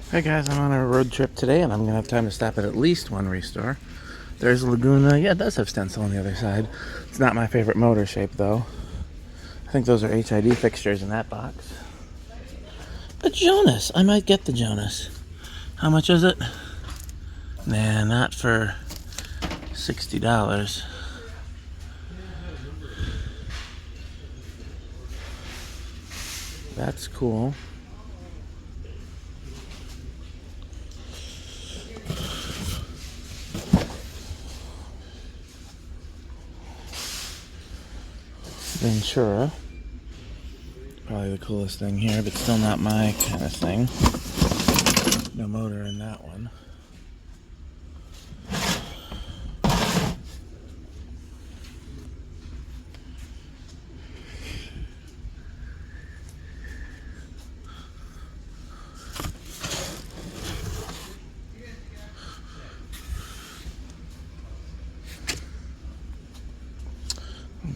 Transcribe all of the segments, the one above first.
Hey guys, I'm on a road trip today and I'm going to have time to stop at least one restore. There's Laguna. Yeah, it does have stencil on the other side. It's not my favorite motor shape though. I think those are HID fixtures in that box. But Jonas, I might get the Jonas. How much is it? Nah, not for $60. That's cool. Ventura. Probably the coolest thing here, but still not my kind of thing. No motor in that one.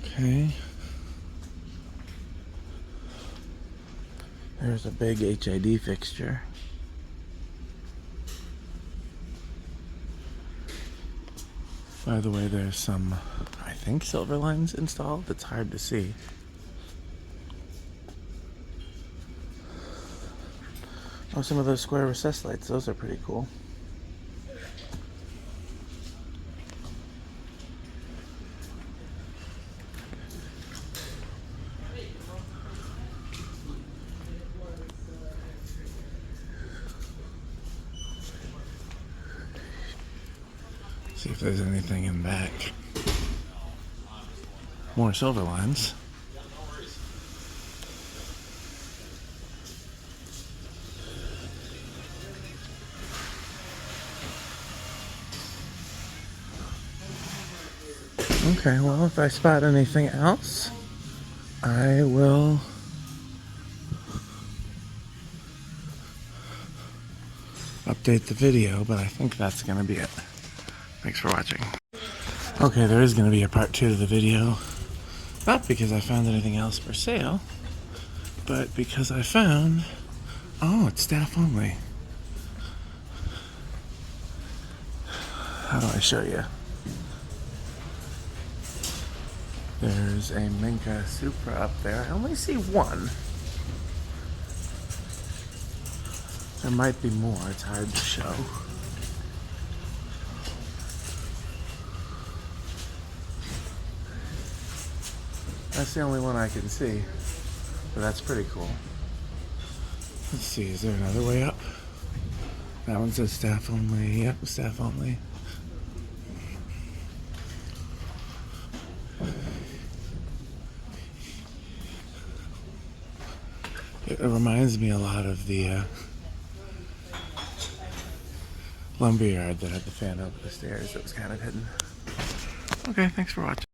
Okay. There's a big HID fixture. By the way, there's some, I think, silver lines installed. It's hard to see. Oh, some of those square recess lights. Those are pretty cool. See if there's anything in back. More silver lines. Okay, well, if I spot anything else, I will update the video, but I think that's going to be it. Thanks for watching. Okay, there is going to be a part 2 to the video. Not because I found anything else for sale, but because I found... Oh, it's staff only. How do I show you? There's a Minka Supra up there. I only see one. There might be more. It's hard to show. That's the only one I can see. But that's pretty cool. Let's see, is there another way up? That one says staff only. Yep, staff only. It reminds me a lot of the lumberyard that had the fan over the stairs that was kind of hidden. Okay, thanks for watching.